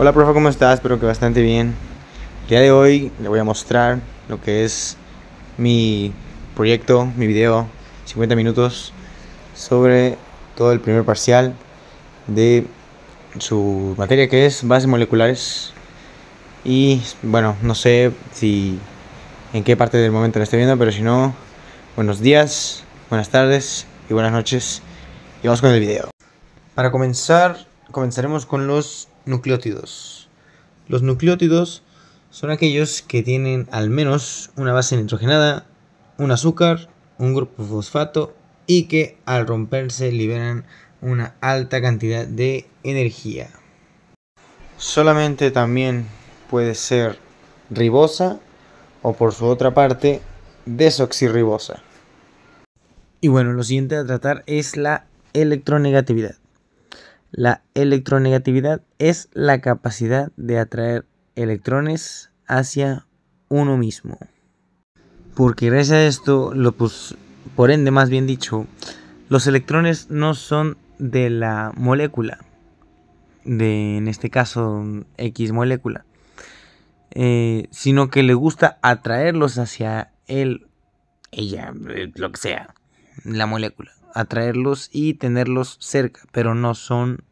Hola profe, ¿cómo estás? Espero que bastante bien. El día de hoy le voy a mostrar lo que es mi proyecto, mi video, 50 minutos, sobre todo el primer parcial de su materia, que es bases moleculares. Y bueno, no sé si en qué parte del momento lo esté viendo, pero si no, buenos días, buenas tardes y buenas noches. Y vamos con el video. Para comenzar, comenzaremos con los nucleótidos. Los nucleótidos son aquellos que tienen al menos una base nitrogenada, un azúcar, un grupo fosfato y que al romperse liberan una alta cantidad de energía. Solamente también puede ser ribosa o por su otra parte desoxirribosa. Y bueno, lo siguiente a tratar es la electronegatividad. La electronegatividad es la capacidad de atraer electrones hacia uno mismo. Porque gracias a esto, por ende más bien dicho, los electrones no son de la molécula, en este caso X molécula, sino que le gusta atraerlos hacia ella, lo que sea, la molécula. Atraerlos y tenerlos cerca, pero no son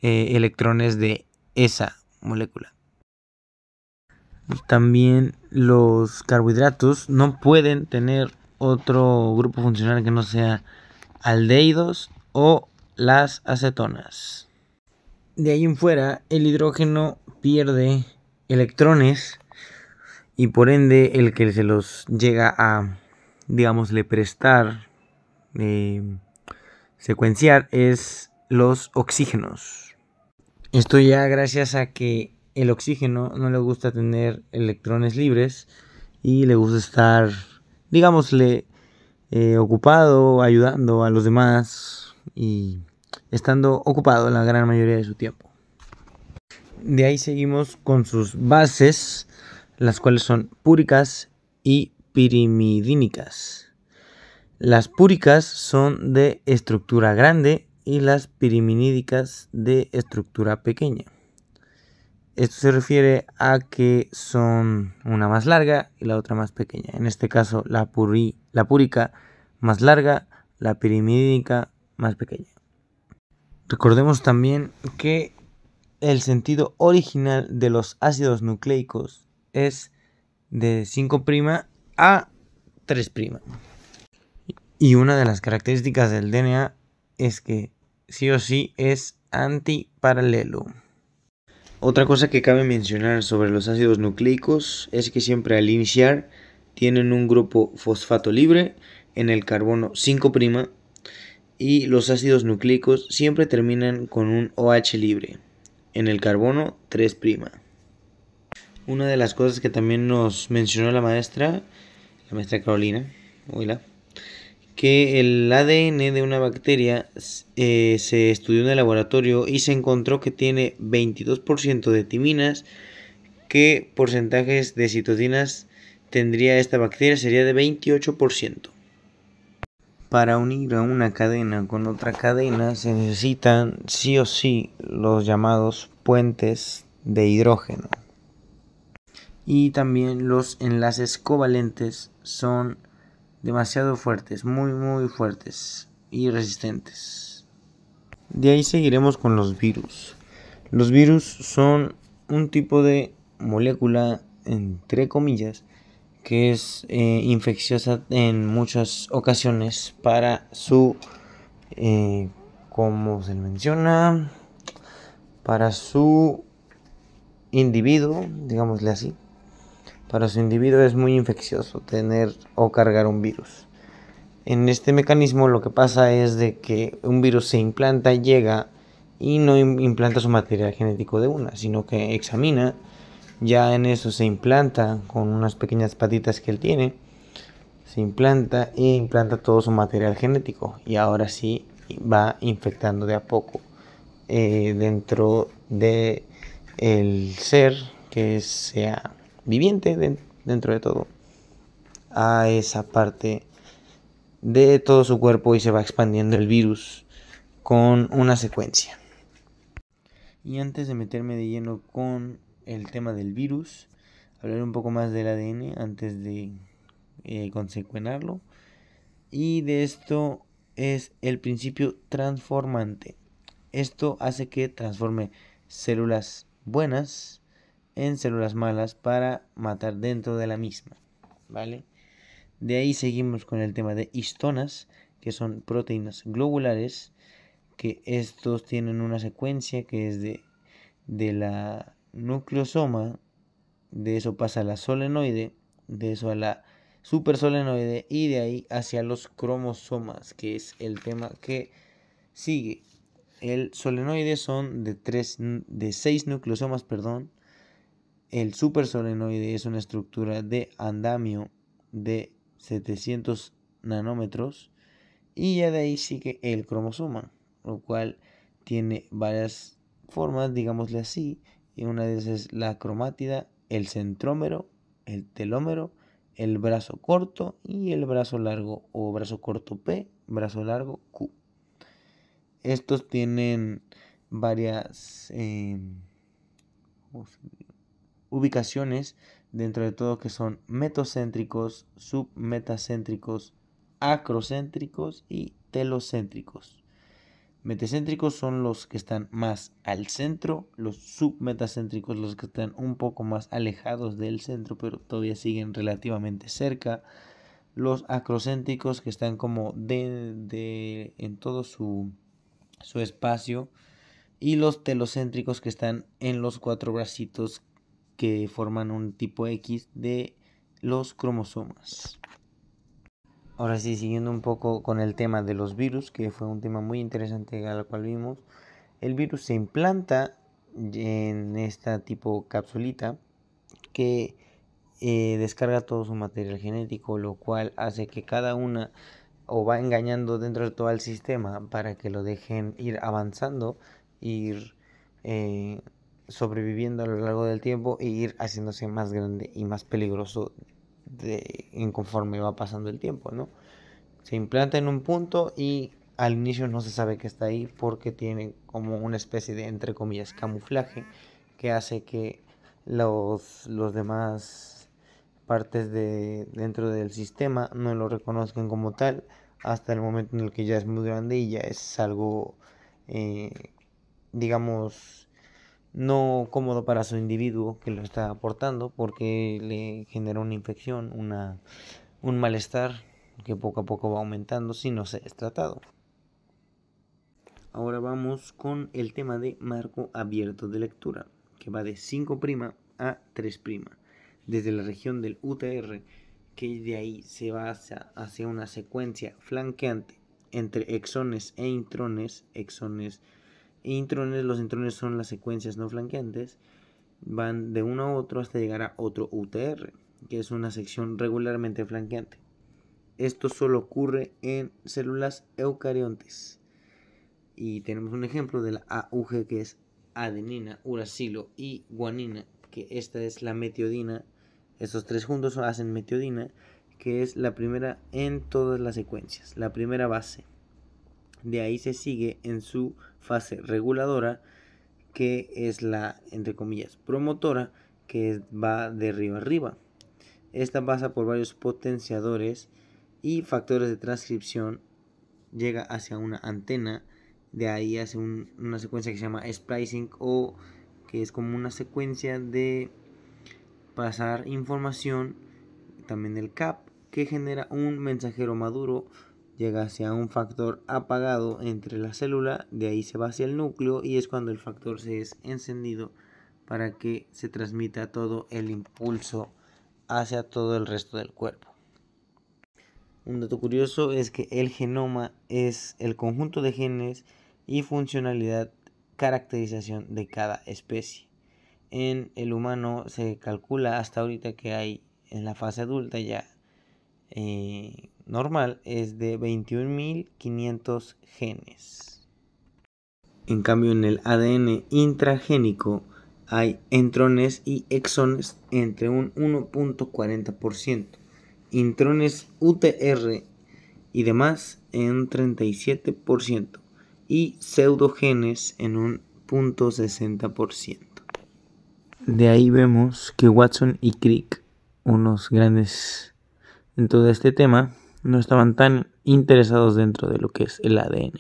electrones de esa molécula. También los carbohidratos no pueden tener otro grupo funcional que no sea aldehídos o las acetonas. De ahí en fuera, el hidrógeno pierde electrones y por ende el que se los llega a, digámosle, prestar, secuenciar es los oxígenos. Esto ya gracias a que el oxígeno no le gusta tener electrones libres y le gusta estar, digámosle, ocupado, ayudando a los demás y estando ocupado la gran mayoría de su tiempo. De ahí seguimos con sus bases, las cuales son púricas y pirimidínicas. Las púricas son de estructura grande y las pirimidínicas de estructura pequeña. Esto se refiere a que son una más larga y la otra más pequeña. En este caso la púrica más larga, la pirimidínica más pequeña. Recordemos también que el sentido original de los ácidos nucleicos es de 5' a 3'. Y una de las características del DNA es que sí o sí es antiparalelo. Otra cosa que cabe mencionar sobre los ácidos nucleicos es que siempre al iniciar tienen un grupo fosfato libre en el carbono 5' y los ácidos nucleicos siempre terminan con un OH libre en el carbono 3'. Una de las cosas que también nos mencionó la maestra Carolina, hola, que el ADN de una bacteria se estudió en el laboratorio y se encontró que tiene 22% de timinas. ¿Qué porcentajes de citocinas tendría esta bacteria? Sería de 28%. Para unir a una cadena con otra cadena se necesitan sí o sí los llamados puentes de hidrógeno. Y también los enlaces covalentes son demasiado fuertes, muy fuertes y resistentes. De ahí seguiremos con los virus. Los virus son un tipo de molécula, entre comillas, que es infecciosa en muchas ocasiones para su, como se menciona, para su individuo, digámosle así. Para su individuo es muy infeccioso tener o cargar un virus. En este mecanismo lo que pasa es de que un virus se implanta, llega y no implanta su material genético de una, sino que examina, ya en eso se implanta con unas pequeñas patitas que él tiene, se implanta e implanta todo su material genético y ahora sí va infectando de a poco dentro de el ser que sea viviente dentro de todo a esa parte de todo su cuerpo y se va expandiendo el virus con una secuencia. Y antes de meterme de lleno con el tema del virus, hablaré un poco más del ADN antes de consecuenarlo. Y de esto es el principio transformante. Esto hace que transforme células buenas en células malas para matar dentro de la misma, ¿vale? De ahí seguimos con el tema de histonas, que son proteínas globulares, que estos tienen una secuencia que es de la nucleosoma, de eso pasa a la solenoide, de eso a la supersolenoide y de ahí hacia los cromosomas, que es el tema que sigue. El solenoide son de 6 nucleosomas, perdón. El supersolenoide es una estructura de andamio de 700 nanómetros y ya de ahí sigue el cromosoma, lo cual tiene varias formas, digámosle así, y una de esas es la cromátida, el centrómero, el telómero, el brazo corto y el brazo largo o brazo corto P, brazo largo Q. Estos tienen varias ubicaciones dentro de todo que son metocéntricos, submetacéntricos, acrocéntricos y telocéntricos. Metacéntricos son los que están más al centro, los submetacéntricos los que están un poco más alejados del centro, pero todavía siguen relativamente cerca. Los acrocéntricos que están como en todo su espacio. Y los telocéntricos que están en los 4 bracitos que forman un tipo X de los cromosomas. Ahora sí, siguiendo un poco con el tema de los virus, que fue un tema muy interesante al cual vimos. El virus se implanta en esta tipo capsulita que descarga todo su material genético, lo cual hace que cada una o va engañando dentro de todo el sistema para que lo dejen ir avanzando, ir sobreviviendo a lo largo del tiempo e ir haciéndose más grande y más peligroso en conforme va pasando el tiempo, ¿no? Se implanta en un punto y al inicio no se sabe que está ahí porque tiene como una especie de, entre comillas, camuflaje que hace que los demás partes dentro del sistema no lo reconozcan como tal hasta el momento en el que ya es muy grande y ya es algo, digamos, no cómodo para su individuo que lo está aportando porque le genera una infección, un malestar que poco a poco va aumentando si no se es tratado. Ahora vamos con el tema de marco abierto de lectura, que va de 5' a 3', desde la región del UTR, que de ahí se basa hacia una secuencia flanqueante entre exones e intrones. Los intrones son las secuencias no flanqueantes, van de uno a otro hasta llegar a otro UTR, que es una sección regularmente flanqueante. Esto solo ocurre en células eucariontes. Y tenemos un ejemplo de la AUG, que es adenina, uracilo y guanina, que esta es la metiodina. Estos tres juntos hacen metiodina, que es la primera en todas las secuencias, la primera base. De ahí se sigue en su fase reguladora, que es la, entre comillas, promotora, que va de arriba a arriba. Esta pasa por varios potenciadores y factores de transcripción, llega hacia una antena, de ahí hace una secuencia que se llama splicing, o que es como una secuencia de pasar información, también del CAP, que genera un mensajero maduro, llega hacia un factor apagado entre la célula, de ahí se va hacia el núcleo y es cuando el factor se es encendido para que se transmita todo el impulso hacia todo el resto del cuerpo. Un dato curioso es que el genoma es el conjunto de genes y funcionalidad, caracterización de cada especie. En el humano se calcula hasta ahorita que hay en la fase adulta ya normal es de 21.500 genes. En cambio en el ADN intragénico hay intrones y exones entre un 1.40%, intrones UTR y demás en un 37% y pseudogenes en un 0.60%. De ahí vemos que Watson y Crick, unos grandes en todo este tema, no estaban tan interesados dentro de lo que es el ADN.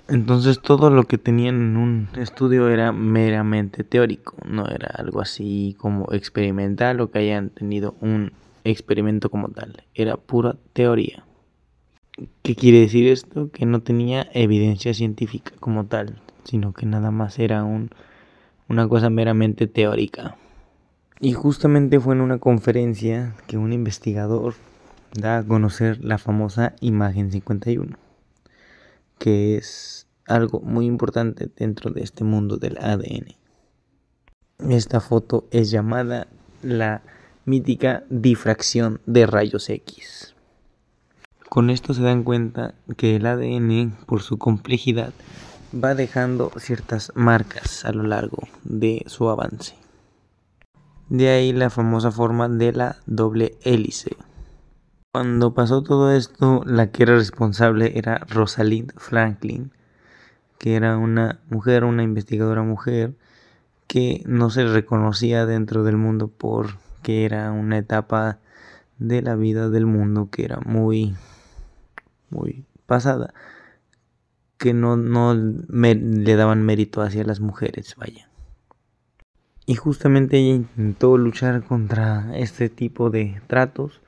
Entonces todo lo que tenían en un estudio era meramente teórico, no era algo así como experimental o que hayan tenido un experimento como tal, era pura teoría. ¿Qué quiere decir esto? Que no tenía evidencia científica como tal, sino que nada más era una cosa meramente teórica. Y justamente fue en una conferencia que un investigador da a conocer la famosa imagen 51, que es algo muy importante dentro de este mundo del ADN. Esta foto es llamada la mítica difracción de rayos X. Con esto se dan cuenta que el ADN, por su complejidad, va dejando ciertas marcas a lo largo de su avance. De ahí la famosa forma de la doble hélice. Cuando pasó todo esto, la que era responsable era Rosalind Franklin, que era una mujer, una investigadora mujer, que no se reconocía dentro del mundo porque era una etapa de la vida del mundo que era muy pasada, que no le daban mérito hacia las mujeres, vaya. Y justamente ella intentó luchar contra este tipo de tratos,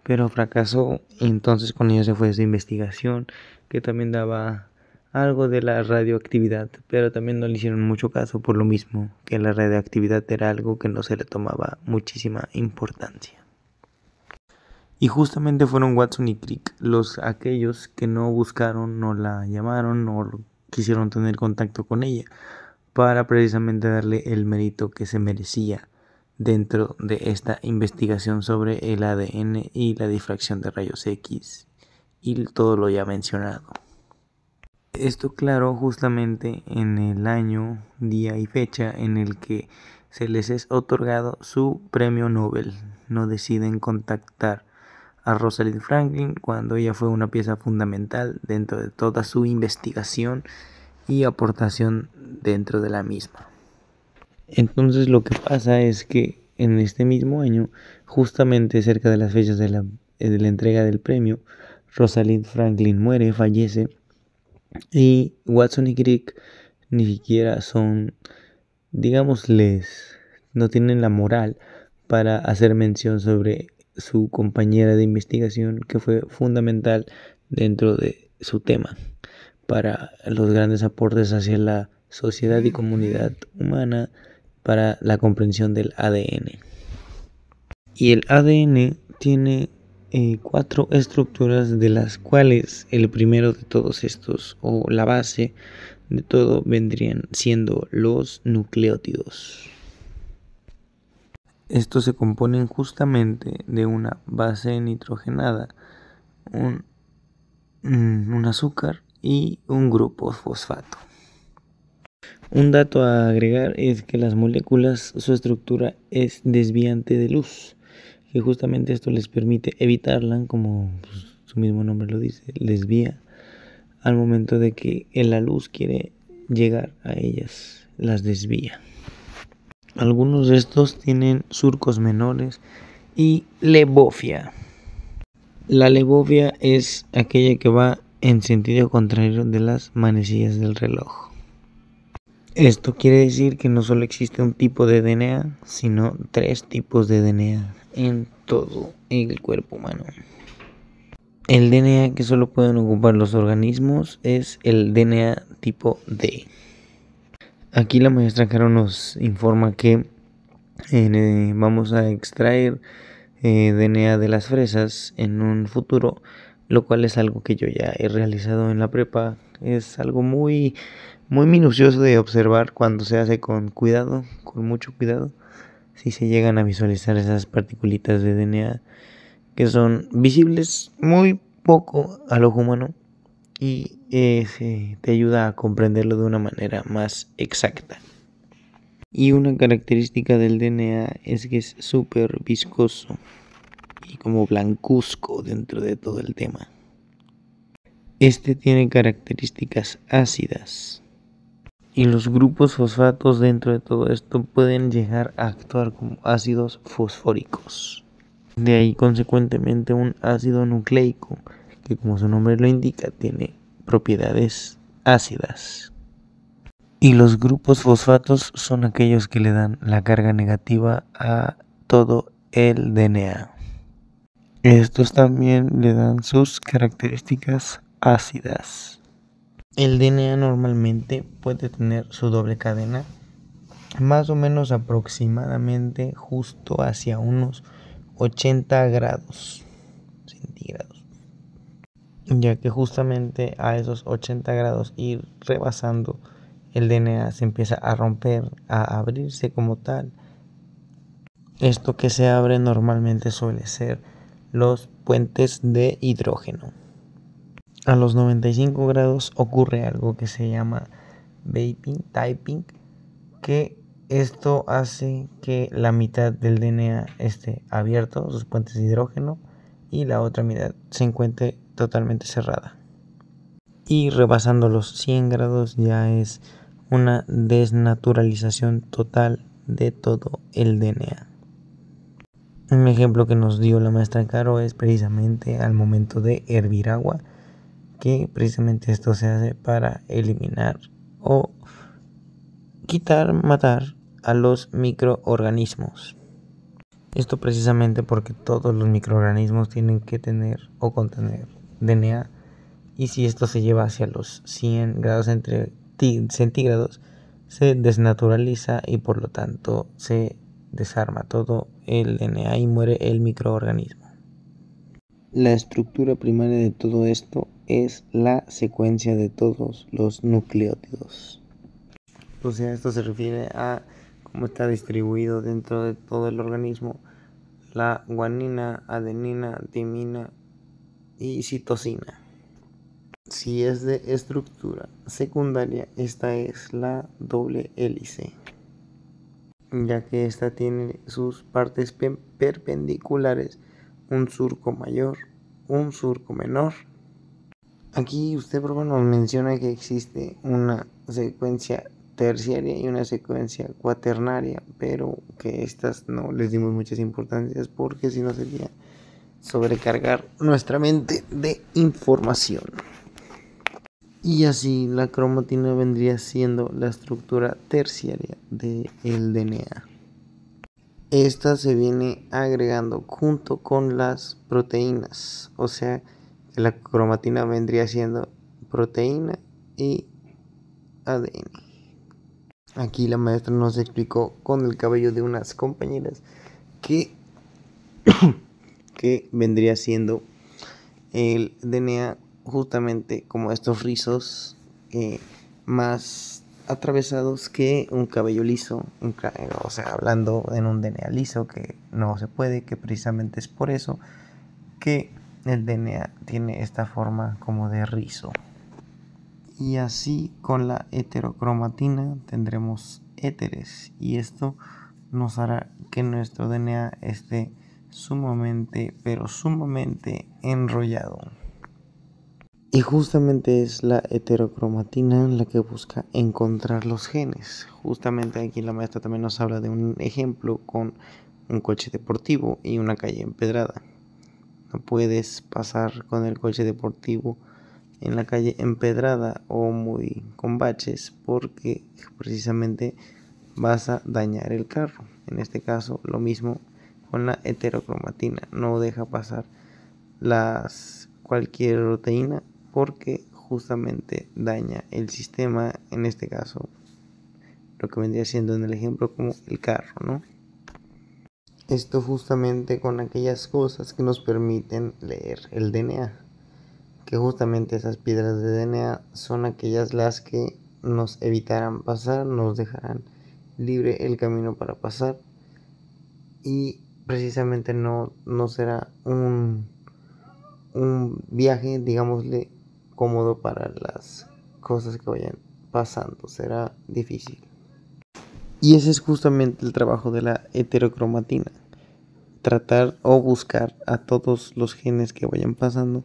pero fracasó. Entonces con ello se fue su investigación, que también daba algo de la radioactividad, pero también no le hicieron mucho caso por lo mismo, que la radioactividad era algo que no se le tomaba muchísima importancia. Y justamente fueron Watson y Crick aquellos que no buscaron, no la llamaron, no quisieron tener contacto con ella, para precisamente darle el mérito que se merecía dentro de esta investigación sobre el ADN y la difracción de rayos X y todo lo ya mencionado. Esto claro justamente en el año, día y fecha en el que se les es otorgado su premio Nobel. No deciden contactar a Rosalind Franklin cuando ella fue una pieza fundamental dentro de toda su investigación y aportación dentro de la misma. Entonces lo que pasa es que en este mismo año, justamente cerca de las fechas de la entrega del premio, Rosalind Franklin muere, fallece, y Watson y Crick ni siquiera son, digámosles, no tienen la moral para hacer mención sobre su compañera de investigación que fue fundamental dentro de su tema para los grandes aportes hacia la sociedad y comunidad humana para la comprensión del ADN. Y el ADN tiene 4 estructuras, de las cuales el primero de todos estos, o la base de todo, vendrían siendo los nucleótidos. Estos se componen justamente de una base nitrogenada, un azúcar y un grupo fosfato. Un dato a agregar es que las moléculas, su estructura es desviante de luz, que justamente esto les permite evitarla, como su mismo nombre lo dice, desvía al momento de que la luz quiere llegar a ellas, las desvía. Algunos de estos tienen surcos menores y levofia. La levofia es aquella que va en sentido contrario de las manecillas del reloj. Esto quiere decir que no solo existe un tipo de DNA, sino 3 tipos de DNA en todo el cuerpo humano. El DNA que solo pueden ocupar los organismos es el DNA tipo D. Aquí la maestra Caro nos informa que vamos a extraer DNA de las fresas en un futuro, lo cual es algo que yo ya he realizado en la prepa. Es algo muy minucioso de observar cuando se hace con cuidado, con mucho cuidado. Si se llegan a visualizar esas particulitas de DNA que son visibles muy poco al ojo humano y te ayuda a comprenderlo de una manera más exacta. Y una característica del DNA es que es súper viscoso y como blancuzco dentro de todo el tema. Este tiene características ácidas Y los grupos fosfatos dentro de todo esto pueden llegar a actuar como ácidos fosfóricos. De ahí consecuentemente un ácido nucleico, que como su nombre lo indica, tiene propiedades ácidas. Y los grupos fosfatos son aquellos que le dan la carga negativa a todo el DNA. Estos también le dan sus características ácidas. El DNA normalmente puede tener su doble cadena más o menos aproximadamente justo hacia unos 80 grados centígrados, ya que justamente a esos 80 grados ir rebasando el DNA se empieza a romper, a abrirse como tal. Esto que se abre normalmente suele ser los puentes de hidrógeno. A los 95 grados ocurre algo que se llama vaping typing, que esto hace que la mitad del DNA esté abierto, sus puentes de hidrógeno, y la otra mitad se encuentre totalmente cerrada. Y rebasando los 100 grados ya es una desnaturalización total de todo el DNA. Un ejemplo que nos dio la maestra Caro es precisamente al momento de hervir agua, que precisamente esto se hace para eliminar o quitar, matar a los microorganismos. Esto precisamente porque todos los microorganismos tienen que tener o contener DNA, y si esto se lleva hacia los 100 grados centígrados se desnaturaliza y por lo tanto se desarma todo el DNA y muere el microorganismo. La estructura primaria de todo esto es la secuencia de todos los nucleótidos. O sea, esto se refiere a cómo está distribuido dentro de todo el organismo la guanina, adenina, timina y citosina. Si es de estructura secundaria, esta es la doble hélice, ya que esta tiene sus partes perpendiculares, un surco mayor, un surco menor. Aquí usted, por ejemplo, nos menciona que existe una secuencia terciaria y una secuencia cuaternaria, pero que estas no les dimos muchas importancias porque si no sería sobrecargar nuestra mente de información. Y así la cromatina vendría siendo la estructura terciaria del DNA. Esta se viene agregando junto con las proteínas, o sea que la cromatina vendría siendo proteína y ADN. Aquí la maestra nos explicó con el cabello de unas compañeras que vendría siendo el DNA justamente como estos rizos más atravesados que un cabello liso, o sea, hablando en un DNA liso, que no se puede, que precisamente es por eso que el DNA tiene esta forma como de rizo. Y así con la heterocromatina tendremos éteres, y esto nos hará que nuestro DNA esté sumamente, pero sumamente enrollado. Y justamente es la heterocromatina la que busca encontrar los genes. Justamente aquí la maestra también nos habla de un ejemplo con un coche deportivo y una calle empedrada. No puedes pasar con el coche deportivo en la calle empedrada o muy con baches, porque precisamente vas a dañar el carro. En este caso lo mismo con la heterocromatina, no deja pasar cualquier proteína porque justamente daña el sistema, en este caso lo que vendría siendo en el ejemplo como el carro, ¿no? Esto justamente con aquellas cosas que nos permiten leer el DNA, que justamente esas piedras de DNA son aquellas las que nos evitarán pasar, nos dejarán libre el camino para pasar, y precisamente no será un viaje, digámosle, cómodo para las cosas que vayan pasando, será difícil. Y ese es justamente el trabajo de la heterocromatina, tratar o buscar a todos los genes que vayan pasando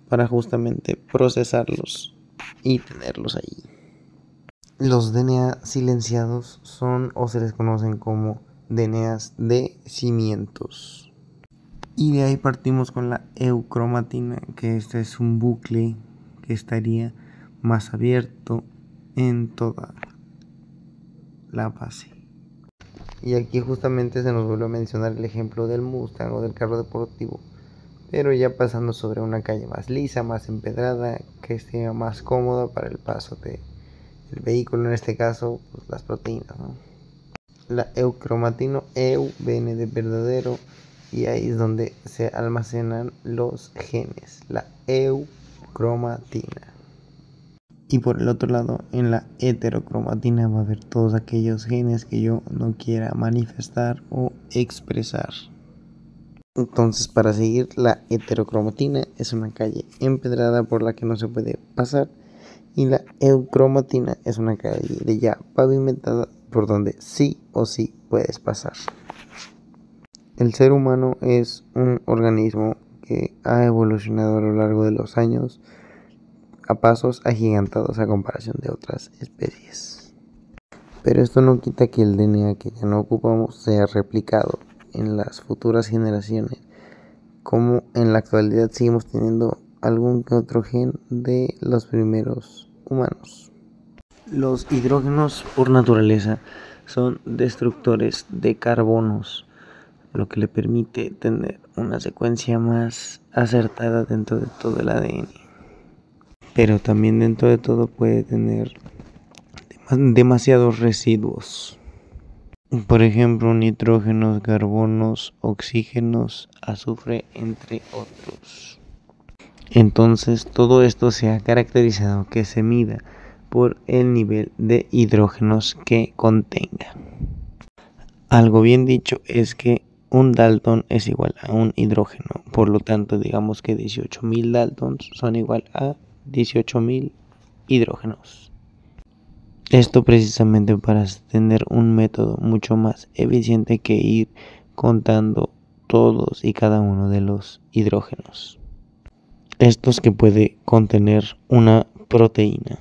para justamente procesarlos y tenerlos ahí. Los DNA silenciados son o se les conocen como DNAs de cimientos. Y de ahí partimos con la eucromatina, que este es un bucle que estaría más abierto en toda la base. Y aquí justamente se nos vuelve a mencionar el ejemplo del Mustang o del carro deportivo, pero ya pasando sobre una calle más lisa, más empedrada, que sea más cómoda para el paso del vehículo, en este caso pues las proteínas, ¿no? La eucromatina, eu viene de verdadero, y ahí es donde se almacenan los genes, la eucromatina. Y por el otro lado, en la heterocromatina va a haber todos aquellos genes que yo no quiera manifestar o expresar. Entonces, para seguir, la heterocromatina es una calle empedrada por la que no se puede pasar, y la eucromatina es una calle de ya pavimentada por donde sí o sí puedes pasar. El ser humano es un organismo que ha evolucionado a lo largo de los años a pasos agigantados a comparación de otras especies. Pero esto no quita que el DNA que ya no ocupamos sea replicado en las futuras generaciones, como en la actualidad seguimos teniendo algún que otro gen de los primeros humanos. Los hidrógenos por naturaleza son destructores de carbonos, lo que le permite tener una secuencia más acertada dentro de todo el ADN. Pero también dentro de todo puede tener demasiados residuos. Por ejemplo, nitrógenos, carbonos, oxígenos, azufre, entre otros. Entonces, todo esto se ha caracterizado que se mida por el nivel de hidrógenos que contenga. Algo bien dicho es que un Dalton es igual a un hidrógeno, por lo tanto digamos que 18.000 Daltons son igual a 18.000 hidrógenos. Esto precisamente para tener un método mucho más eficiente que ir contando todos y cada uno de los hidrógenos. Estos que puede contener una proteína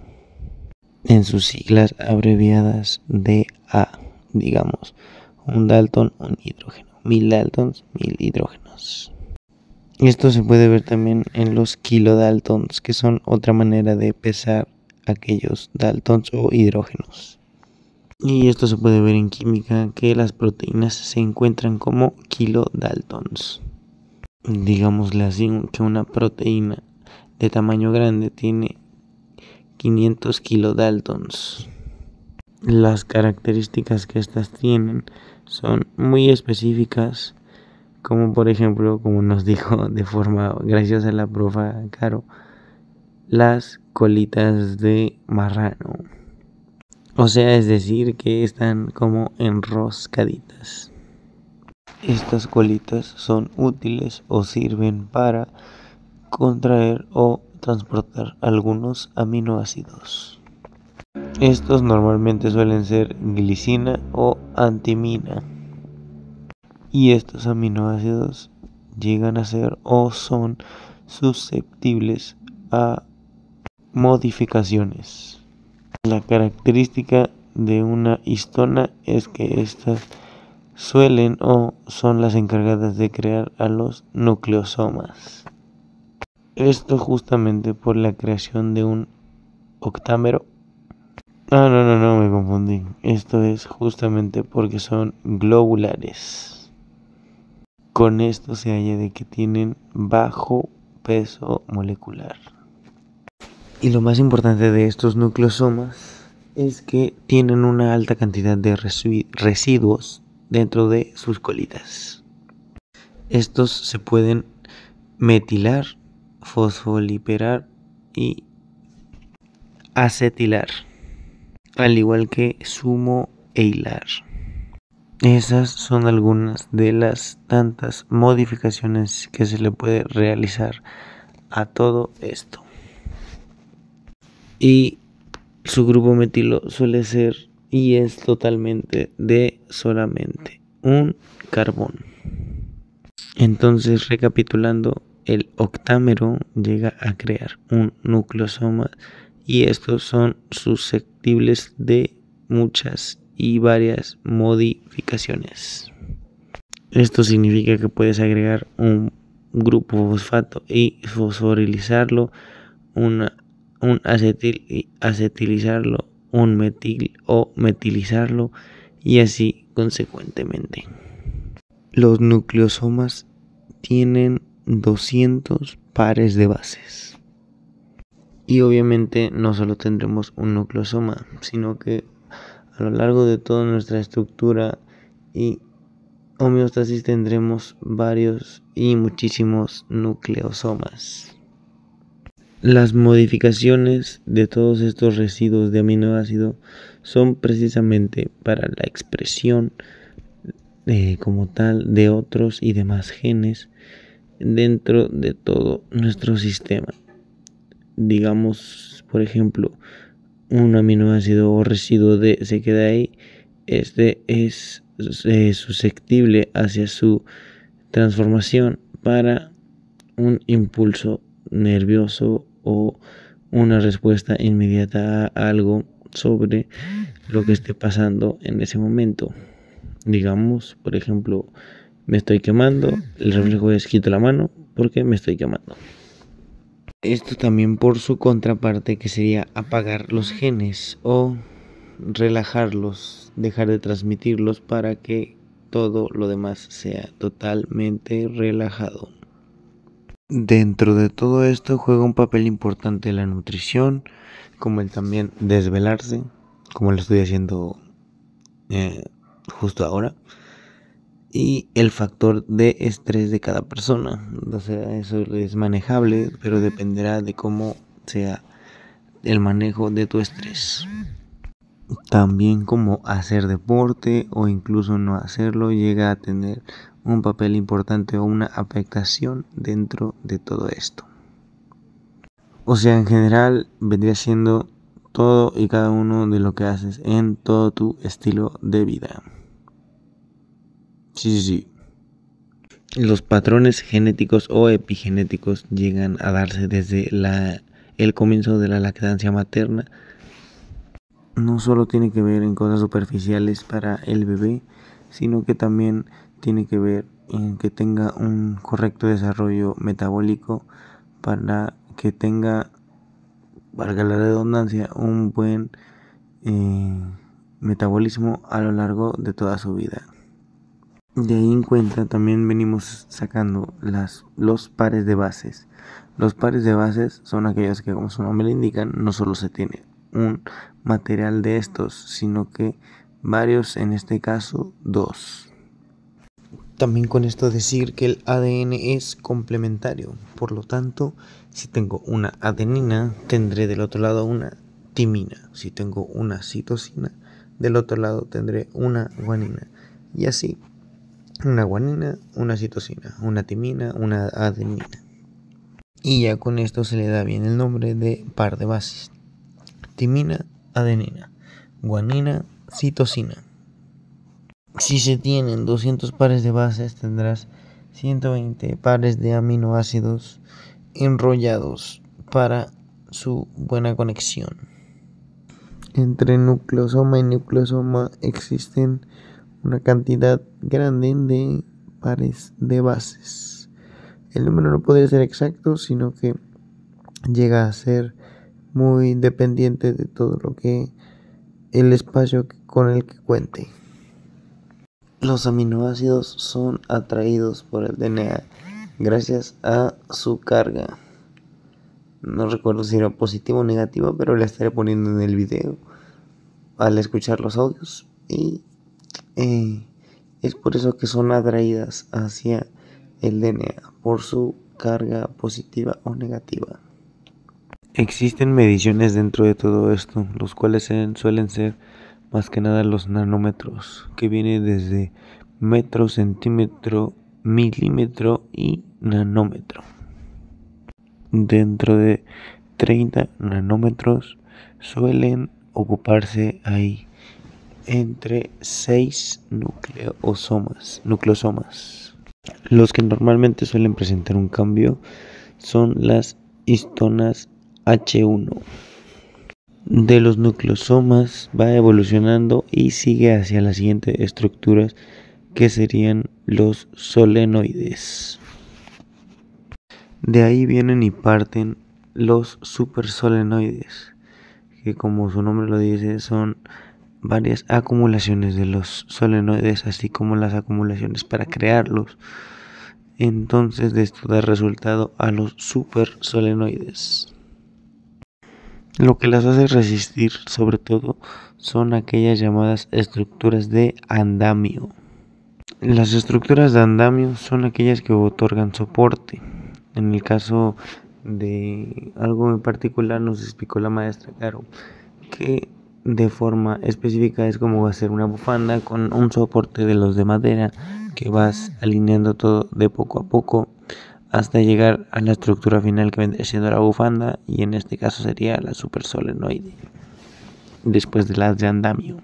en sus siglas abreviadas DA, digamos, un Dalton, un hidrógeno, 1000 Daltons, 1000 hidrógenos. Esto se puede ver también en los kilodaltons, que son otra manera de pesar aquellos daltons o hidrógenos. Y esto se puede ver en química, que las proteínas se encuentran como kilodaltons. Digámosle así, que una proteína de tamaño grande tiene 500 kilodaltons. Las características que estas tienen son muy específicas, como por ejemplo, como nos dijo de forma graciosa la profa Caro, las colitas de marrano. O sea, es decir, que están como enroscaditas. Estas colitas son útiles o sirven para contraer o transportar algunos aminoácidos. Estos normalmente suelen ser glicina o antimina. Y estos aminoácidos llegan a ser o son susceptibles a modificaciones. La característica de una histona es que estas suelen o son las encargadas de crear a los nucleosomas. Esto justamente por la creación de un octámero. No, me confundí. Esto es justamente porque son globulares. Con esto se halla de que tienen bajo peso molecular. Y lo más importante de estos nucleosomas es que tienen una alta cantidad de residuos dentro de sus colitas. Estos se pueden metilar, fosfoliperar y acetilar, al igual que sumo e hilar. Esas son algunas de las tantas modificaciones que se le puede realizar a todo esto. Y su grupo metilo suele ser y es totalmente de solamente un carbón. Entonces, recapitulando, el octámero llega a crear un nucleosoma y estos son susceptibles de muchas y varias modificaciones. Esto significa que puedes agregar un grupo fosfato y fosforilizarlo, un acetilizarlo, un metil o metilizarlo, y así consecuentemente. Los nucleosomas tienen 200 pares de bases. Y obviamente no solo tendremos un nucleosoma, sino que a lo largo de toda nuestra estructura y homeostasis tendremos varios y muchísimos nucleosomas. Las modificaciones de todos estos residuos de aminoácido son precisamente para la expresión como tal de otros y demás genes dentro de todo nuestro sistema. Digamos, por ejemplo, un aminoácido o residuo se queda ahí, este es susceptible hacia su transformación para un impulso nervioso o una respuesta inmediata a algo sobre lo que esté pasando en ese momento. Digamos, por ejemplo, me estoy quemando, el reflejo es quito la mano porque me estoy quemando. Esto también por su contraparte, que sería apagar los genes o relajarlos, dejar de transmitirlos para que todo lo demás sea totalmente relajado. Dentro de todo esto juega un papel importante la nutrición, como el también desvelarse, como lo estoy haciendo justo ahora, y el factor de estrés de cada persona. O sea, eso es manejable, pero dependerá de cómo sea el manejo de tu estrés. También como hacer deporte o incluso no hacerlo llega a tener un papel importante o una afectación dentro de todo esto. O sea, en general vendría siendo todo y cada uno de lo que haces en todo tu estilo de vida. Sí. Los patrones genéticos o epigenéticos llegan a darse desde el comienzo de la lactancia materna. No solo tiene que ver en cosas superficiales para el bebé, sino que también tiene que ver en que tenga un correcto desarrollo metabólico para que tenga, valga la redundancia, un buen metabolismo a lo largo de toda su vida. De ahí en cuenta también venimos sacando los pares de bases. Los pares de bases son aquellos que, como su nombre le indican, no solo se tiene un material de estos, sino que varios, en este caso 2. También con esto decir que el ADN es complementario, por lo tanto, si tengo una adenina, tendré del otro lado una timina. Si tengo una citosina, del otro lado tendré una guanina, y así. Una guanina, una citosina, una timina, una adenina. Y ya con esto se le da bien el nombre de par de bases. Timina, adenina, guanina, citosina. Si se tienen 200 pares de bases, tendrás 120 pares de aminoácidos enrollados para su buena conexión. Entre nucleosoma y nucleosoma existen una cantidad grande de pares de bases. El número no podría ser exacto, sino que llega a ser muy dependiente de todo lo que el espacio con el que cuente. Los aminoácidos son atraídos por el DNA gracias a su carga. No recuerdo si era positiva o negativa, pero la estaré poniendo en el video al escuchar los audios, y es por eso que son atraídas hacia el DNA, por su carga positiva o negativa. Existen mediciones dentro de todo esto, los cuales suelen ser más que nada los nanómetros, que viene desde metro, centímetro, milímetro y nanómetro. Dentro de 30 nanómetros suelen ocuparse ahí entre 6 nucleosomas. Los que normalmente suelen presentar un cambio son las histonas H1. de los nucleosomas va evolucionando y sigue hacia las siguientes estructuras que serían los solenoides. De ahí vienen y parten los supersolenoides, que como su nombre lo dice son varias acumulaciones de los solenoides, así como las acumulaciones para crearlos. Entonces de esto da resultado a los supersolenoides. Lo que las hace resistir sobre todo son aquellas llamadas estructuras de andamio. Las estructuras de andamio son aquellas que otorgan soporte. En el caso de algo en particular nos explicó la maestra Caro que de forma específica es como va a ser una bufanda con un soporte de los de madera que vas alineando todo de poco a poco hasta llegar a la estructura final que vendría siendo la bufanda, y en este caso sería la supersolenoide después de las de andamio.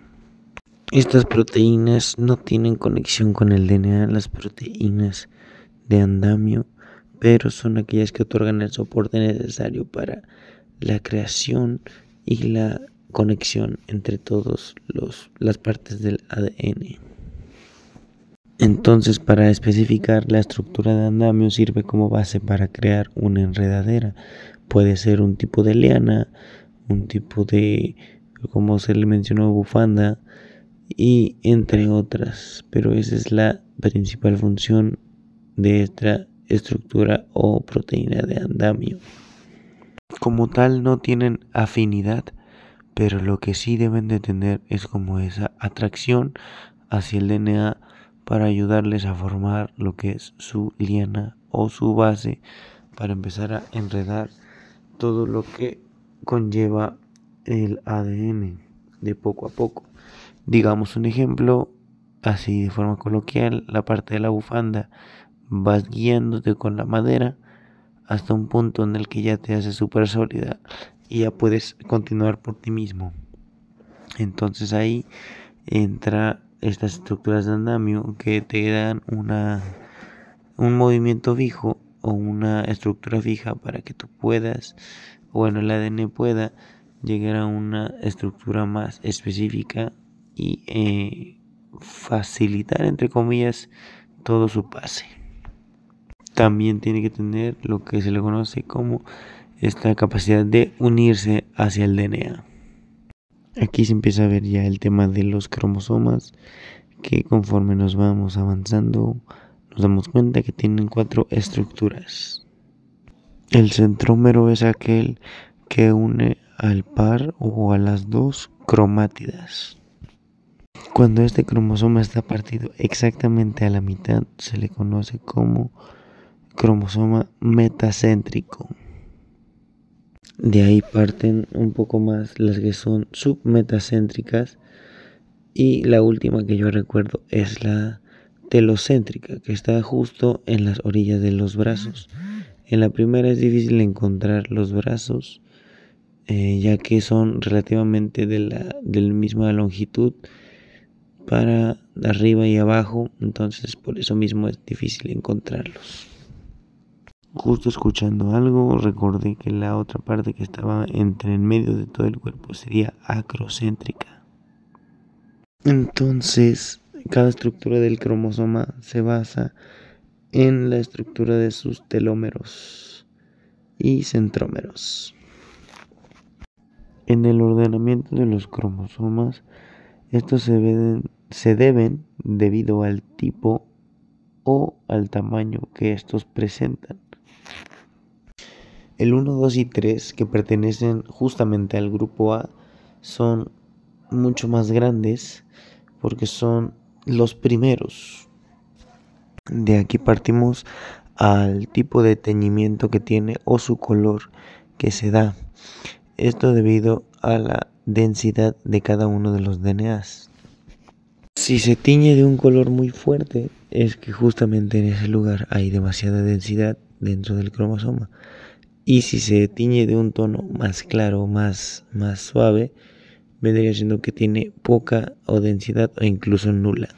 Estas proteínas no tienen conexión con el DNA, las proteínas de andamio, pero son aquellas que otorgan el soporte necesario para la creación y la conexión entre todas las partes del ADN. Entonces, para especificar, la estructura de andamio sirve como base para crear una enredadera. Puede ser un tipo de liana, un tipo de, como se le mencionó, bufanda, y entre otras, pero esa es la principal función de esta estructura o proteína de andamio. Como tal no tienen afinidad, pero lo que sí deben de tener es como esa atracción hacia el DNA para ayudarles a formar lo que es su liana o su base para empezar a enredar todo lo que conlleva el ADN de poco a poco. Digamos un ejemplo, así de forma coloquial, la parte de la bufanda vas guiándote con la madera hasta un punto en el que ya te hace súper sólida y ya puedes continuar por ti mismo. Entonces ahí entra estas estructuras de andamio que te dan un movimiento fijo o una estructura fija para que tú puedas, bueno, el ADN pueda llegar a una estructura más específica y facilitar, entre comillas, todo su pase. También tiene que tener lo que se le conoce como esta capacidad de unirse hacia el DNA. Aquí se empieza a ver ya el tema de los cromosomas, que conforme nos vamos avanzando nos damos cuenta que tienen 4 estructuras. El centrómero es aquel que une al par o a las 2 cromátidas. Cuando este cromosoma está partido exactamente a la mitad, se le conoce como cromosoma metacéntrico. De ahí parten un poco más las que son submetacéntricas, y la última que yo recuerdo es la telocéntrica, que está justo en las orillas de los brazos. En la primera es difícil encontrar los brazos, ya que son relativamente de la misma longitud para arriba y abajo, entonces por eso mismo es difícil encontrarlos. Justo escuchando algo, recordé que la otra parte que estaba entre en medio de todo el cuerpo sería acrocéntrica. Entonces, cada estructura del cromosoma se basa en la estructura de sus telómeros y centrómeros. En el ordenamiento de los cromosomas, estos se deben debido al tipo o al tamaño que estos presentan. El 1, 2 y 3, que pertenecen justamente al grupo A, son mucho más grandes porque son los primeros. De aquí partimos al tipo de teñimiento que tiene o su color que se da. Esto debido a la densidad de cada uno de los DNAs. Si se tiñe de un color muy fuerte, es que justamente en ese lugar hay demasiada densidad dentro del cromosoma. Y si se tiñe de un tono más claro, más suave, vendría siendo que tiene poca o densidad o incluso nula.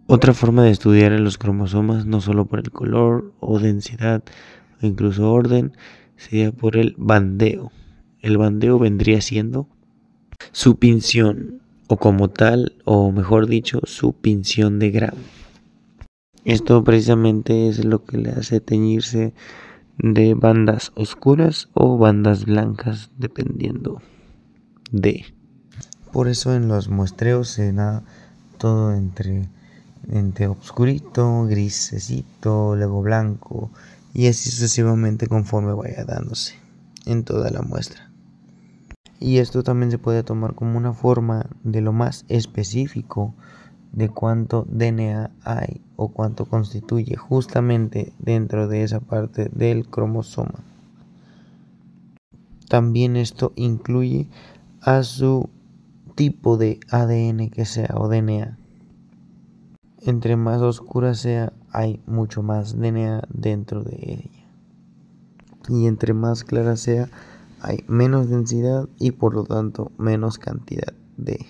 Otra forma de estudiar a los cromosomas, no solo por el color o densidad o incluso orden, sería por el bandeo. El bandeo vendría siendo su pinción, o como tal, o mejor dicho, su pinción de grado. Esto precisamente es lo que le hace teñirse de bandas oscuras o bandas blancas, dependiendo de. Por eso en los muestreos se da todo entre oscurito, grisecito, luego blanco, y así sucesivamente conforme vaya dándose en toda la muestra. Y esto también se puede tomar como una forma de lo más específico de cuánto DNA hay o cuánto constituye justamente dentro de esa parte del cromosoma. También esto incluye a su tipo de ADN que sea o DNA. Entre más oscura sea, hay mucho más DNA dentro de ella. Y entre más clara sea, hay menos densidad y por lo tanto menos cantidad de.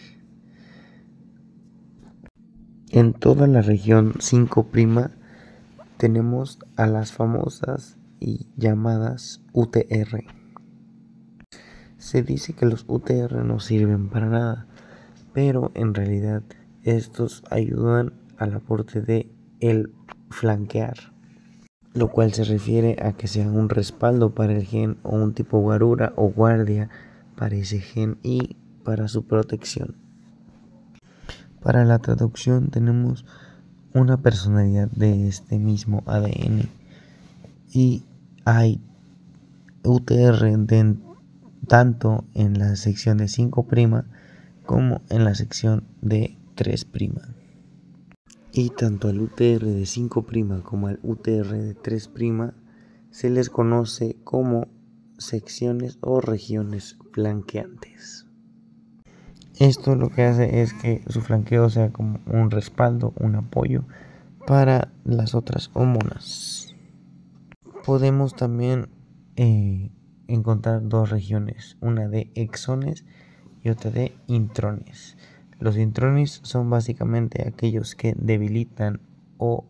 En toda la región 5' tenemos a las famosas y llamadas UTR. Se dice que los UTR no sirven para nada, pero en realidad estos ayudan al aporte de el flanquear, lo cual se refiere a que sea un respaldo para el gen o un tipo guarura o guardia para ese gen y para su protección. Para la traducción tenemos una personalidad de este mismo ADN y hay UTR tanto en la sección de 5' como en la sección de 3'. Y tanto al UTR de 5' como al UTR de 3' se les conoce como secciones o regiones flanqueantes. Esto lo que hace es que su flanqueo sea como un respaldo, un apoyo para las otras hormonas. Podemos también encontrar dos regiones, una de exones y otra de intrones. Los intrones son básicamente aquellos que debilitan o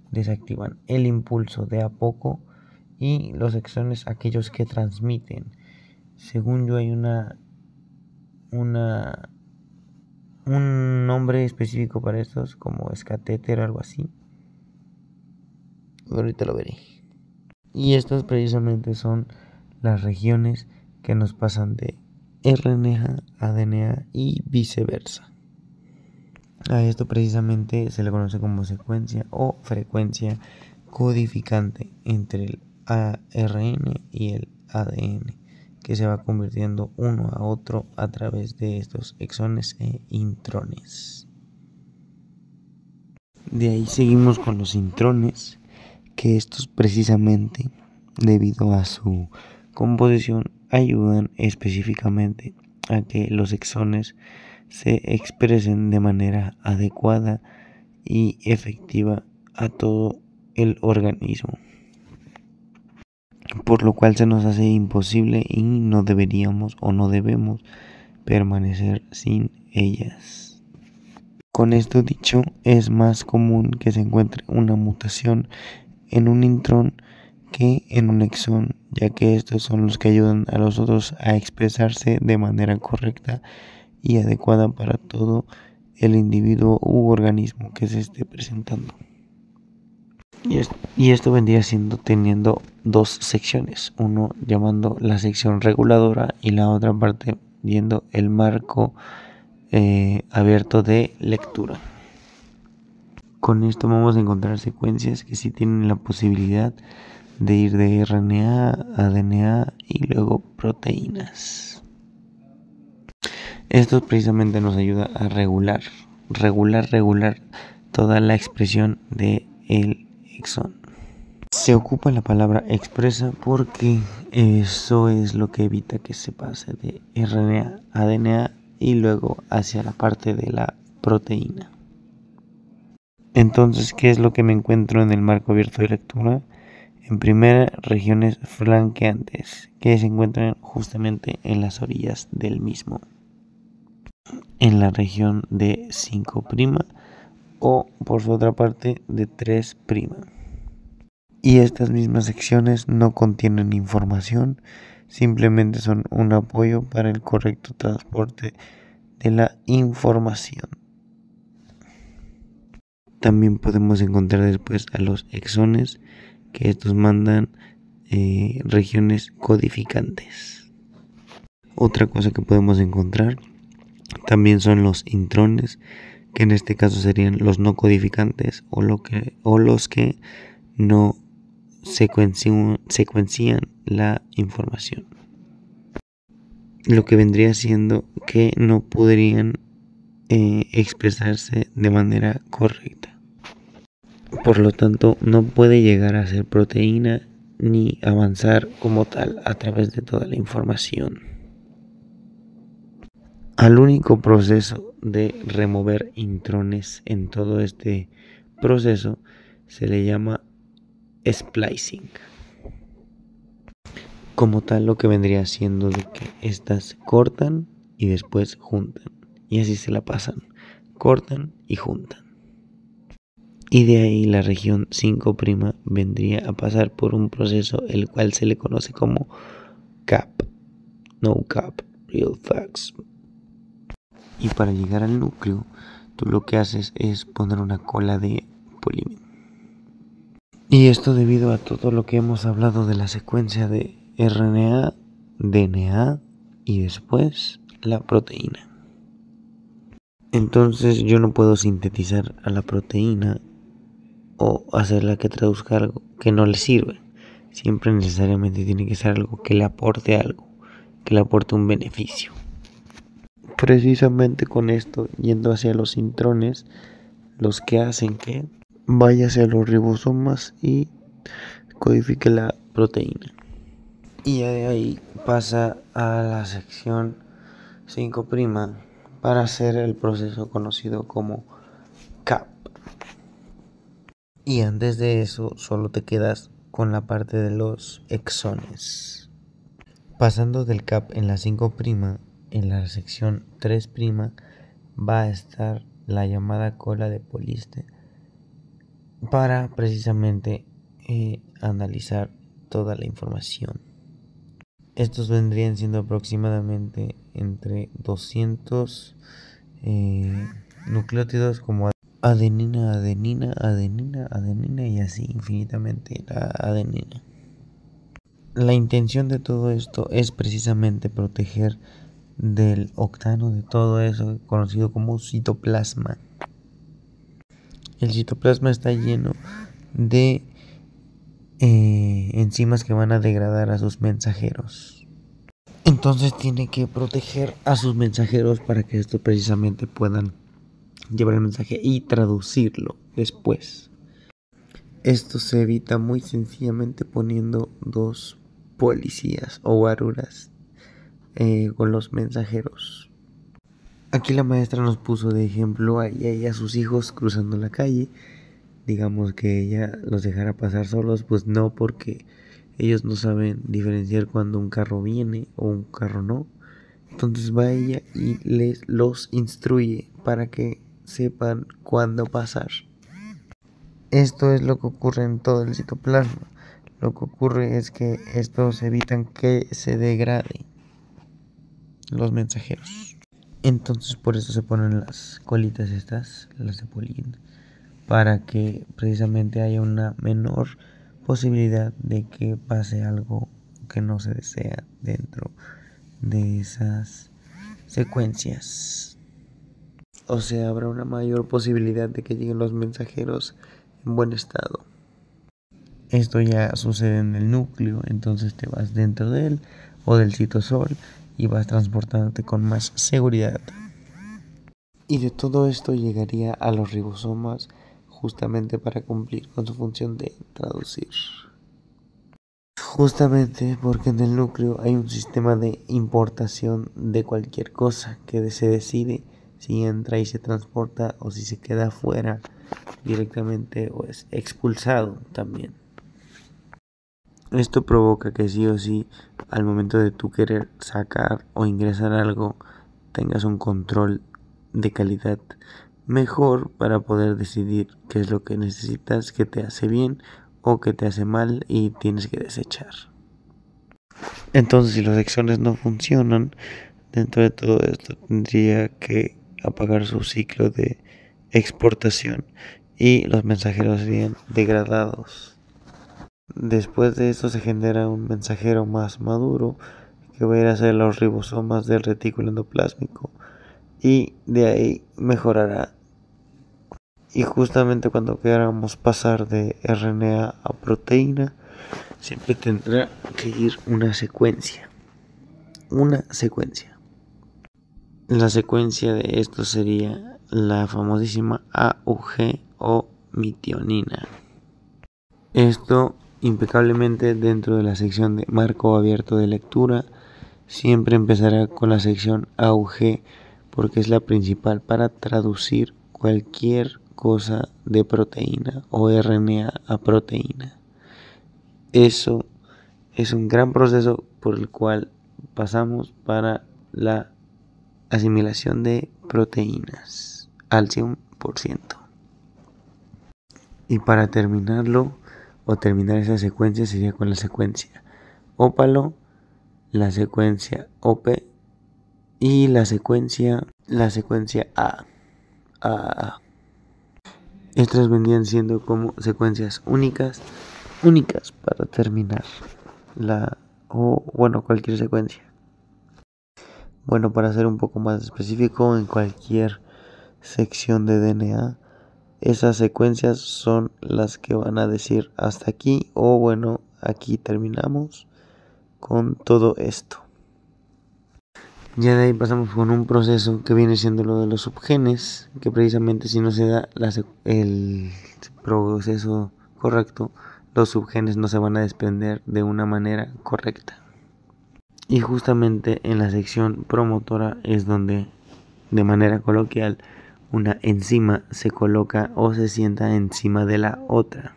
desactivan el impulso de a poco, y los exones aquellos que transmiten. Según yo hay un nombre específico para estos, como escatéter o algo así. Ahorita lo veré. Y estas precisamente son las regiones que nos pasan de RNA a DNA y viceversa. A esto precisamente se le conoce como secuencia o frecuencia codificante entre el ARN y el ADN, que se va convirtiendo uno a otro a través de estos exones e intrones. De ahí seguimos con los intrones, que estos precisamente, debido a su composición, ayudan específicamente a que los exones se expresen de manera adecuada y efectiva a todo el organismo, por lo cual se nos hace imposible y no deberíamos o no debemos permanecer sin ellas. Con esto dicho, es más común que se encuentre una mutación en un intrón que en un exón, ya que estos son los que ayudan a los otros a expresarse de manera correcta y adecuada para todo el individuo u organismo que se esté presentando. Y esto vendría siendo teniendo dos secciones, uno llamando la sección reguladora y la otra parte viendo el marco abierto de lectura. Con esto vamos a encontrar secuencias que sí tienen la posibilidad de ir de RNA a DNA y luego proteínas. Esto precisamente nos ayuda a regular toda la expresión del exón. Se ocupa la palabra expresa porque eso es lo que evita que se pase de RNA a DNA y luego hacia la parte de la proteína. Entonces, ¿qué es lo que me encuentro en el marco abierto de lectura? En primera, regiones flanqueantes, que se encuentran justamente en las orillas del mismo, en la región de 5' o por su otra parte de 3'. Y estas mismas secciones no contienen información, simplemente son un apoyo para el correcto transporte de la información. También podemos encontrar después a los exones, que estos mandan regiones codificantes. Otra cosa que podemos encontrar también son los intrones, que en este caso serían los no codificantes o los que no secuencian la información. Lo que vendría siendo que no podrían expresarse de manera correcta. Por lo tanto, no puede llegar a ser proteína ni avanzar como tal a través de toda la información. Al único proceso de remover intrones en todo este proceso se le llama splicing. Como tal, lo que vendría siendo de que estas cortan y después juntan, y así se la pasan, cortan y juntan. Y de ahí la región 5' vendría a pasar por un proceso el cual se le conoce como cap, no cap, real facts. Y para llegar al núcleo, tú lo que haces es poner una cola de polímero. Y esto debido a todo lo que hemos hablado de la secuencia de RNA, DNA y después la proteína. Entonces yo no puedo sintetizar a la proteína o hacerla que traduzca algo que no le sirve. Siempre necesariamente tiene que ser algo que le aporte algo, que le aporte un beneficio. Precisamente con esto, yendo hacia los intrones, los que hacen que vaya hacia los ribosomas y codifique la proteína. Y de ahí pasa a la sección 5' para hacer el proceso conocido como cap. Y antes de eso solo te quedas con la parte de los exones. Pasando del cap en la 5', en la sección 3' va a estar la llamada cola de poliste para precisamente analizar toda la información. Estos vendrían siendo aproximadamente entre 200 nucleótidos como adenina, adenina, adenina, adenina y así infinitamente la adenina. La intención de todo esto es precisamente proteger del octano de todo eso conocido como citoplasma. El citoplasma está lleno de enzimas que van a degradar a sus mensajeros. Entonces tiene que proteger a sus mensajeros para que estos precisamente puedan llevar el mensaje y traducirlo después. Esto se evita muy sencillamente poniendo dos policías o guaruras con los mensajeros. Aquí la maestra nos puso de ejemplo a ella y a sus hijos cruzando la calle. Digamos que ella los dejara pasar solos, pues no, porque ellos no saben diferenciar cuando un carro viene o un carro no. Entonces va ella y los instruye para que sepan cuándo pasar. Esto es lo que ocurre en todo el citoplasma. Lo que ocurre es que estos evitan que se degraden los mensajeros. Entonces por eso se ponen las colitas estas, las de Polín, para que precisamente haya una menor posibilidad de que pase algo que no se desea dentro de esas secuencias. O sea, habrá una mayor posibilidad de que lleguen los mensajeros en buen estado. Esto ya sucede en el núcleo, entonces te vas dentro de él o del citosol y vas transportándote con más seguridad. Y de todo esto llegaría a los ribosomas justamente para cumplir con su función de traducir. Justamente porque en el núcleo hay un sistema de importación de cualquier cosa que se decide si entra y se transporta o si se queda afuera directamente o es expulsado también. Esto provoca que sí o sí al momento de tú querer sacar o ingresar algo tengas un control de calidad mejor para poder decidir qué es lo que necesitas, qué te hace bien o qué te hace mal y tienes que desechar. Entonces, si las secciones no funcionan, dentro de todo esto tendría que apagar su ciclo de exportación y los mensajeros serían degradados. Después de esto se genera un mensajero más maduro que va a ir a hacer los ribosomas del retículo endoplásmico y de ahí mejorará. Y justamente cuando queramos pasar de RNA a proteína, siempre tendrá que ir una secuencia. La secuencia de esto sería la famosísima AUG o metionina. Esto impecablemente dentro de la sección de marco abierto de lectura. Siempre empezará con la sección AUG porque es la principal para traducir cualquier cosa de proteína o RNA a proteína. Eso es un gran proceso por el cual pasamos para la asimilación de proteínas al 100%. Y para terminarlo o terminar esa secuencia sería con la secuencia ópalo, la secuencia OP y la secuencia A. Estas vendrían siendo como secuencias únicas para terminar cualquier secuencia. Bueno, para ser un poco más específico, en cualquier sección de DNA, esas secuencias son las que van a decir hasta aquí o bueno, aquí terminamos con todo esto. Ya de ahí pasamos con un proceso que viene siendo lo de los subgenes, que precisamente si no se da el proceso correcto, los subgenes no se van a desprender de una manera correcta. Y justamente en la sección promotora es donde, de manera coloquial, una enzima se coloca o se sienta encima de la otra.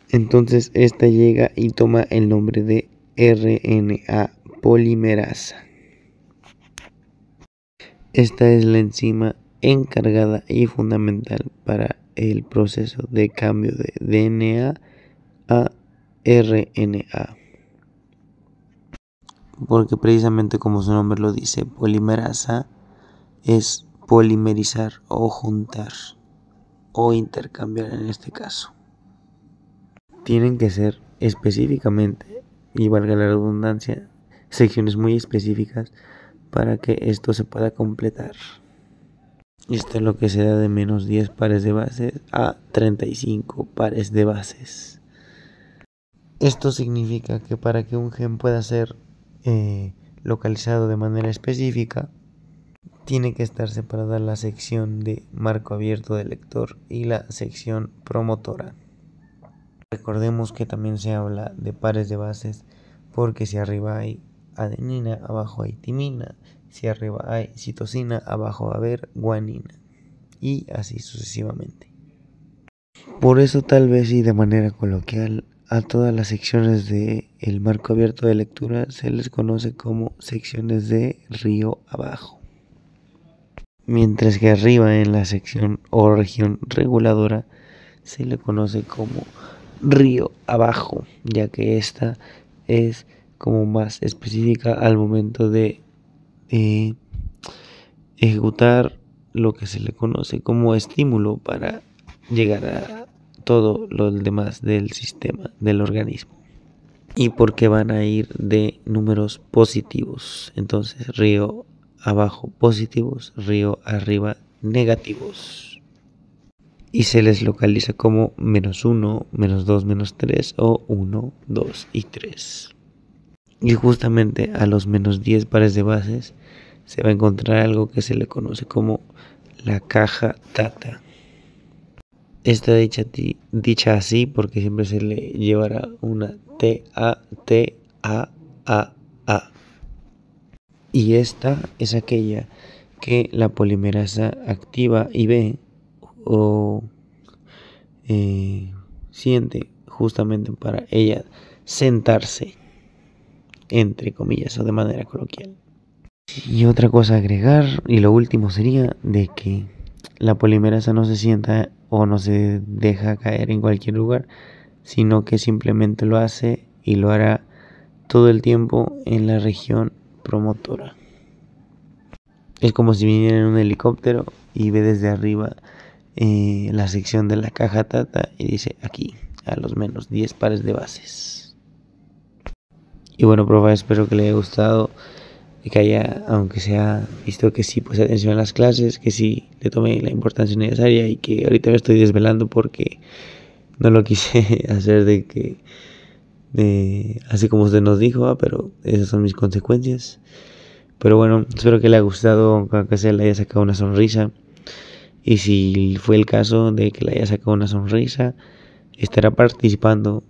Entonces esta llega y toma el nombre de RNA polimerasa. Esta es la enzima encargada y fundamental para el proceso de cambio de DNA a RNA. Porque precisamente como su nombre lo dice, polimerasa es polimerizar o juntar o intercambiar en este caso. Tienen que ser específicamente, y valga la redundancia, secciones muy específicas para que esto se pueda completar. Esto es lo que se da de menos 10 pares de bases a 35 pares de bases. Esto significa que para que un gen pueda ser localizado de manera específica, tiene que estar separada la sección de marco abierto del lector y la sección promotora. Recordemos que también se habla de pares de bases porque si arriba hay adenina, abajo hay timina, si arriba hay citosina, abajo va a haber guanina y así sucesivamente. Por eso tal vez y de manera coloquial a todas las secciones del marco abierto de lectura se les conoce como secciones de río abajo. Mientras que arriba en la sección o región reguladora se le conoce como río abajo, ya que esta es como más específica al momento de ejecutar lo que se le conoce como estímulo para llegar a todo lo demás del sistema del organismo. Y porque van a ir de números positivos, entonces río abajo positivos, río arriba negativos. Y se les localiza como -1, -2, -3 o 1, 2 y 3. Y justamente a los -10 pares de bases se va a encontrar algo que se le conoce como la caja Tata. Está dicha así porque siempre se le llevará una T-A-T-A-A-A. Y esta es aquella que la polimerasa activa y ve o siente justamente para ella sentarse, entre comillas o de manera coloquial. Y otra cosa a agregar, y lo último sería de que la polimerasa no se sienta o no se deja caer en cualquier lugar, sino que simplemente lo hace y lo hará todo el tiempo en la región promotora. Es como si viniera en un helicóptero y ve desde arriba la sección de la caja Tata y dice aquí, a los menos 10 pares de bases. Y bueno, profe, espero que le haya gustado y que haya, aunque sea visto que sí puse atención a las clases, que sí le tomé la importancia necesaria y que ahorita me estoy desvelando porque no lo quise hacer así como usted nos dijo, pero esas son mis consecuencias. Pero bueno, espero que le haya gustado, aunque sea le haya sacado una sonrisa. Y si fue el caso de que le haya sacado una sonrisa, estará participando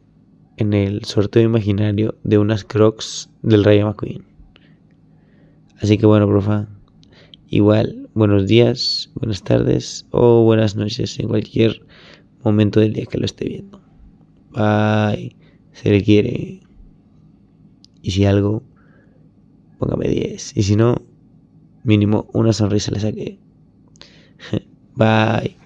en el sorteo imaginario de unas Crocs del Rayo McQueen. Así que bueno, profa, igual, buenos días, buenas tardes o buenas noches en cualquier momento del día que lo esté viendo. Bye, se le quiere. Y si algo, póngame 10. Y si no, mínimo una sonrisa le saqué. Bye.